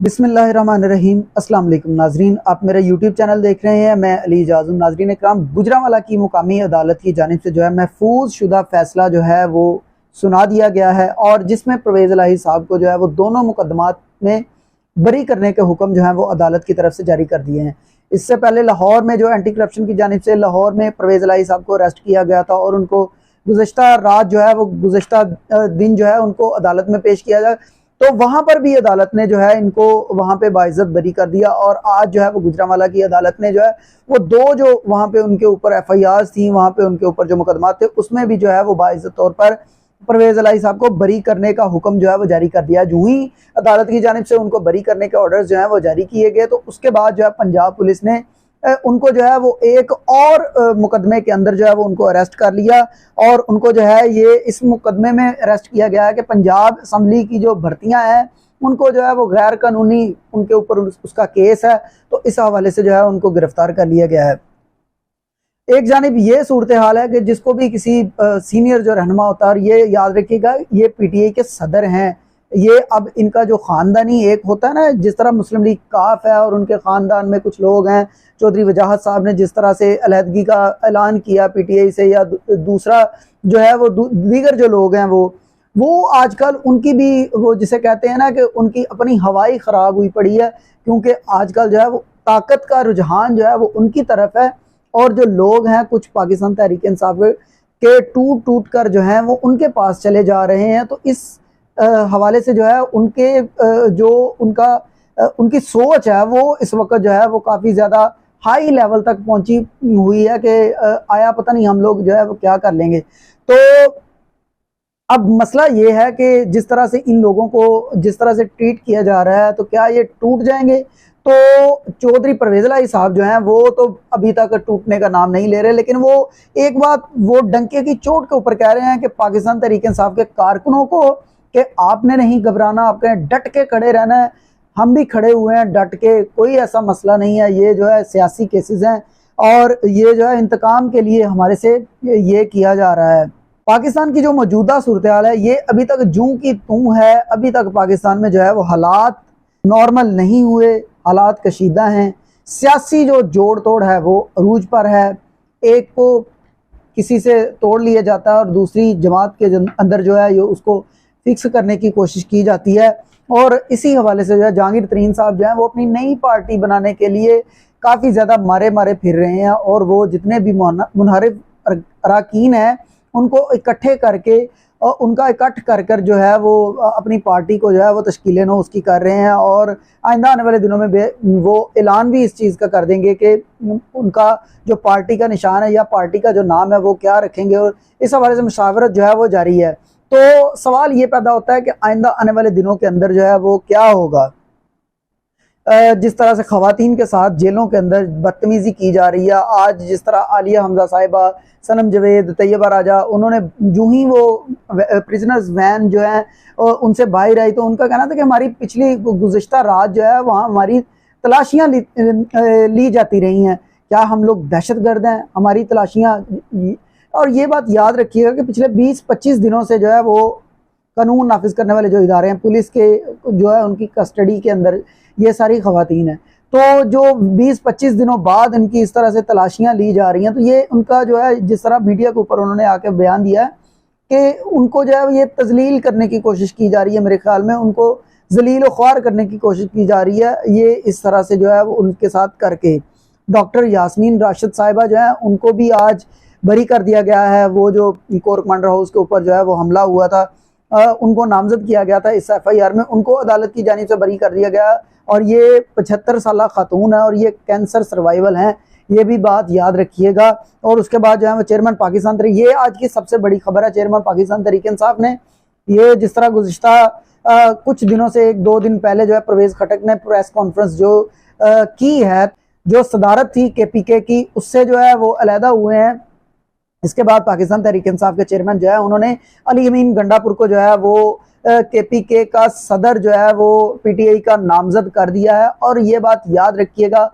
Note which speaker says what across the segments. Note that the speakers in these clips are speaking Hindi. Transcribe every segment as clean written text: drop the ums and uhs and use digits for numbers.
Speaker 1: बिस्मिल्लाहिर्रहमानिर्रहीम। अस्सलाम वालेकुम नाजरीन, आप मेरा यूट्यूब चैनल देख रहे हैं। मैं अली इजाज़ुम। नाजरीन इकराम, गुजरांवाला की मुकामी अदालत की जानिब से जो है महफूज शुदा फैसला जो है वो सुना दिया गया है, और जिसमें परवेज़ इलाही साहब को जो है वो दोनों मुकदमात में बरी करने के हुक्म जो है वो अदालत की तरफ से जारी कर दिए हैं। इससे पहले लाहौर में जो एंटी करप्शन की जानिब से लाहौर में परवेज़ इलाही साहब को अरेस्ट किया गया था, और उनको गुज़श्ता रात जो है वो गुज़श्ता दिन जो है उनको अदालत में पेश किया गया। तो वहां पर भी अदालत ने जो है इनको वहां पे बाइज्जत बरी कर दिया, और आज जो है वो गुजरांवाला की अदालत ने जो है वो दो जो वहां पे उनके ऊपर एफआईआर थी, वहां पे उनके ऊपर जो मुकदमा थे, उसमें भी जो है वो बाइज्जत तौर पर परवेज़ इलाही साहब को बरी करने का हुक्म जो है वो जारी कर दिया। जो ही अदालत की जानिब से उनको बरी करने के ऑर्डर्स जो है वो जारी किए गए, तो उसके बाद जो है पंजाब पुलिस ने उनको जो है वो एक और मुकदमे के अंदर जो है वो उनको अरेस्ट कर लिया, और उनको जो है ये इस मुकदमे में अरेस्ट किया गया है कि पंजाब असम्बली की जो भर्तियां हैं उनको जो है वो गैर कानूनी उनके ऊपर उसका केस है, तो इस हवाले से जो है उनको गिरफ्तार कर लिया गया है। एक जानिब ये सूरत हाल है कि जिसको भी किसी सीनियर जो रहनुमा होता है, और ये याद रखिएगा ये पीटीआई के सदर हैं, ये अब इनका जो ख़ानदानी एक होता है ना, जिस तरह मुस्लिम लीग काफ है और उनके ख़ानदान में कुछ लोग हैं, चौधरी वजाहत साहब ने जिस तरह से अलहदगी का ऐलान किया पीटीआई से, या दूसरा जो है वो दीगर जो लोग हैं वो आजकल उनकी भी वो जिसे कहते हैं ना कि उनकी अपनी हवाई ख़राब हुई पड़ी है, क्योंकि आजकल जो है वो ताकत का रुझान जो है वो उनकी तरफ है, और जो लोग हैं कुछ पाकिस्तान तहरीक इंसाफ के टूट टूट कर जो हैं वो उनके पास चले जा रहे हैं। तो इस हवाले से जो है उनके जो उनकी सोच है वो इस वक्त जो है वो काफ़ी ज़्यादा हाई लेवल तक पहुंची हुई है कि आया पता नहीं हम लोग जो है वो क्या कर लेंगे। तो अब मसला ये है कि जिस तरह से इन लोगों को जिस तरह से ट्रीट किया जा रहा है, तो क्या ये टूट जाएंगे? तो चौधरी परवेज़ इलाही साहब जो हैं वो तो अभी तक टूटने का नाम नहीं ले रहे, लेकिन वो एक बात वो डंके की चोट के ऊपर कह रहे हैं कि पाकिस्तान तहरीक इंसाफ के कारकुनों को कि आपने नहीं घबराना, आपने डट के खड़े रहना है। हम भी खड़े हुए हैं डट के, कोई ऐसा मसला नहीं है, ये जो है सियासी केसेस हैं, और ये जो है इंतकाम के लिए हमारे से ये किया जा रहा है। पाकिस्तान की जो मौजूदा सूरत हाल है ये अभी तक जूं की तूं है। अभी तक पाकिस्तान में जो है वो हालात नॉर्मल नहीं हुए, हालात कशीदा हैं। सियासी जो जोड़ तोड़ है वो अरूज पर है। एक को किसी से तोड़ लिया जाता है और दूसरी जमात के अंदर जो है ये उसको फिक्स करने की कोशिश की जाती है, और इसी हवाले से जो है जहांगीर तरीन साहब जो है वो अपनी नई पार्टी बनाने के लिए काफ़ी ज़्यादा मारे मारे फिर रहे हैं, और वो जितने भी मुनहरिफ अरकान हैं उनको इकट्ठे करके और उनका इकट्ठ कर कर जो है वो अपनी पार्टी को जो है वो तश्कीलें नो उसकी कर रहे हैं, और आइंदा आने वाले दिनों में वो ऐलान भी इस चीज़ का कर देंगे कि उनका जो पार्टी का निशान है या पार्टी का जो नाम है वो क्या रखेंगे, और इस हवाले से मुशावरत जो है वो जारी है। तो सवाल ये पैदा होता है कि आइंदा आने वाले दिनों के अंदर जो है वो क्या होगा। जिस तरह से ख़वातीन के साथ जेलों के अंदर बदतमीज़ी की जा रही है, आज जिस तरह आलिया हमजा साहिबा, सनम जवेद, तैयबा राजा, उन्होंने जो ही वो प्रिजनर्स वैन जो है उनसे बाहर आई, तो उनका कहना था कि हमारी पिछली गुज़श्ता रात जो है वहाँ हमारी तलाशियाँ ली जाती रही हैं, क्या हम लोग दहशतगर्द हैं? हमारी तलाशियाँ। और ये बात याद रखिएगा कि पिछले 20-25 दिनों से जो है वो कानून नाफिज करने वाले जो इदारे हैं पुलिस के जो है उनकी कस्टडी के अंदर ये सारी ख़वातीन हैं। तो जो 20-25 दिनों बाद इनकी इस तरह से तलाशियां ली जा रही हैं, तो ये उनका जो है जिस तरह मीडिया के ऊपर उन्होंने आके बयान दिया है कि उनको जो है ये तजलील करने की कोशिश की जा रही है, मेरे ख्याल में उनको जलील ख्वार करने की कोशिश की जा रही है, ये इस तरह से जो है वो उनके साथ करके। डॉक्टर यास्मीन राशिद साहिबा जो है उनको भी आज बरी कर दिया गया है। वो जो कोर कमांडर हाउस के ऊपर जो है वो हमला हुआ था, उनको नामजद किया गया था इस एफआईआर में, उनको अदालत की जानिब से बरी कर दिया गया, और ये 75 साल खातून है और ये कैंसर सर्वाइवल हैं, ये भी बात याद रखिएगा। और उसके बाद जो है वो चेयरमैन पाकिस्तान तहरीक, ये आज की सबसे बड़ी खबर है, चेयरमैन पाकिस्तान तहरीक इंसाफ ने ये जिस तरह गुज़िश्ता कुछ दिनों से 1-2 दिन पहले जो है परवेज़ खटक ने प्रेस कॉन्फ्रेंस जो की है, जो सदारत थी केपीके की, उससे जो है वो अलहदा हुए हैं। इसके बाद पाकिस्तान तहरीक इंसाफ के चेयरमैन जो है उन्होंने अली अमीन गंडापुर को जो है वो केपीके का सदर जो है वो पीटीआई का नामजद कर दिया है। और ये बात याद रखिएगा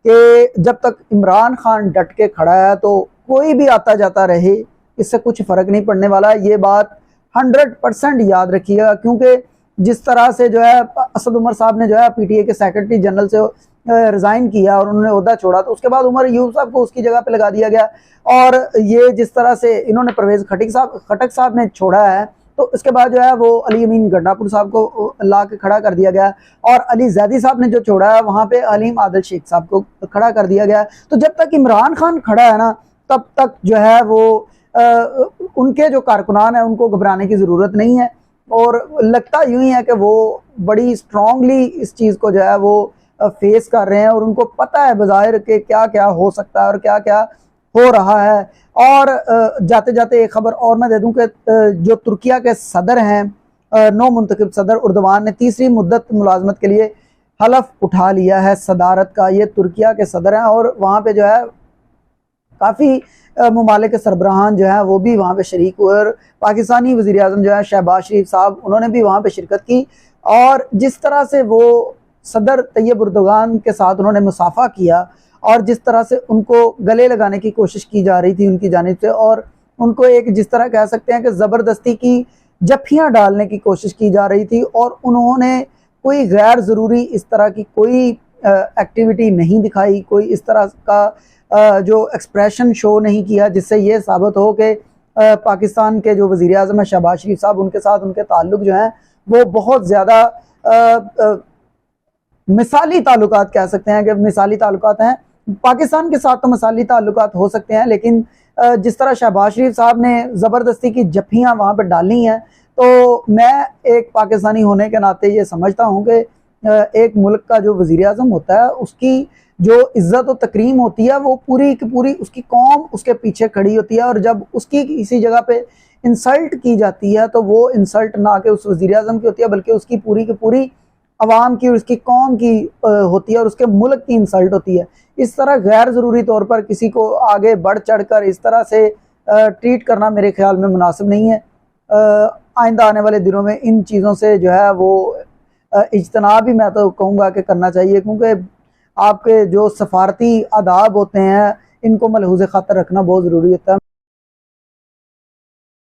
Speaker 1: कि जब तक इमरान खान डट के खड़ा है तो कोई भी आता जाता रहे, इससे कुछ फ़र्क नहीं पड़ने वाला। ये बात 100% याद रखिएगा, क्योंकि जिस तरह से जो है असद उमर साहब ने जो है पीटीए के सेक्रेटरी जनरल से रिज़ाइन किया और उन्होंने ओहदा छोड़ा, तो उसके बाद उमर अयूब साहब को उसकी जगह पे लगा दिया गया। और ये जिस तरह से इन्होंने परवेज़ खटक साहब ने छोड़ा है, तो इसके बाद जो है वो अली अमीन गंडापुर साहब को ला के खड़ा कर दिया गया, और अली जैदी साहब ने जो छोड़ा है वहाँ पे हलीम आदिल शेख साहब को खड़ा कर दिया गया। तो जब तक इमरान खान खड़ा है ना, तब तक जो है वो उनके जो कारकुनान है उनको घबराने की ज़रूरत नहीं है। और लगता यूं ही है कि वो बड़ी स्ट्रांगली इस चीज़ को जो है वो फेस कर रहे हैं, और उनको पता है बज़ाहिर के क्या क्या हो सकता है और क्या क्या हो रहा है। और जाते जाते एक खबर और मैं दे दूं कि जो तुर्किया के सदर हैं, नौ मुंतखब सदर उर्दवान ने तीसरी मुद्दत मुलाजमत के लिए हलफ उठा लिया है सदारत का। ये तुर्किया के सदर हैं और वहाँ पे जो है काफ़ी ममालिक के सरबराहान जो है वो भी वहाँ पे शरीक हुए, और पाकिस्तानी वज़ीर आज़म जो है शहबाज शरीफ साहब, उन्होंने भी वहाँ पे शिरकत की। और जिस तरह से वो सदर तैयब उर्दगान के साथ उन्होंने मुसाफा किया, और जिस तरह से उनको गले लगाने की कोशिश की जा रही थी उनकी जानिब से, और उनको एक जिस तरह कह सकते हैं कि ज़बरदस्ती की जफ्फियाँ डालने की कोशिश की जा रही थी, और उन्होंने कोई गैर ज़रूरी इस तरह की कोई एक्टिविटी नहीं दिखाई, कोई इस तरह का जो एक्सप्रेशन शो नहीं किया जिससे ये साबित हो कि पाकिस्तान के जो वज़ीर आज़म है शहबाज शरीफ साहब, उनके साथ उनके ताल्लुक़ जो हैं वो बहुत ज़्यादा मिसाली ताल्लुकात कह सकते हैं कि मिसाली ताल्लुकात हैं। पाकिस्तान के साथ तो मिसाली ताल्लुकात हो सकते हैं, लेकिन जिस तरह शहबाज शरीफ साहब ने ज़बरदस्ती की जफ्फियाँ वहाँ पर डाली हैं, तो मैं एक पाकिस्तानी होने के नाते ये समझता हूँ कि एक मुल्क का जो वज़ीर आज़म होता है उसकी जो इज़्ज़त और तकरीम होती है वो पूरी की पूरी उसकी कौम उसके पीछे खड़ी होती है। और जब उसकी किसी जगह पे इंसल्ट की जाती है तो वो इंसल्ट ना कि उस वज़ीर आज़म की होती है, बल्कि उसकी पूरी की पूरी अवाम की और उसकी कौम की होती है, और उसके मुल्क की इंसल्ट होती है। इस तरह गैर ज़रूरी तौर पर किसी को आगे बढ़ चढ़ कर इस तरह से ट्रीट करना मेरे ख्याल में मुनासिब नहीं है। आइंदा आने वाले दिनों में इन चीज़ों से जो है वो इज्तनाब भी मैं तो कहूँगा कि करना चाहिए, क्योंकि आपके जो सफारती आदाब होते हैं इनको मलहूज़ ख़ातर रखना बहुत ज़रूरी होता है।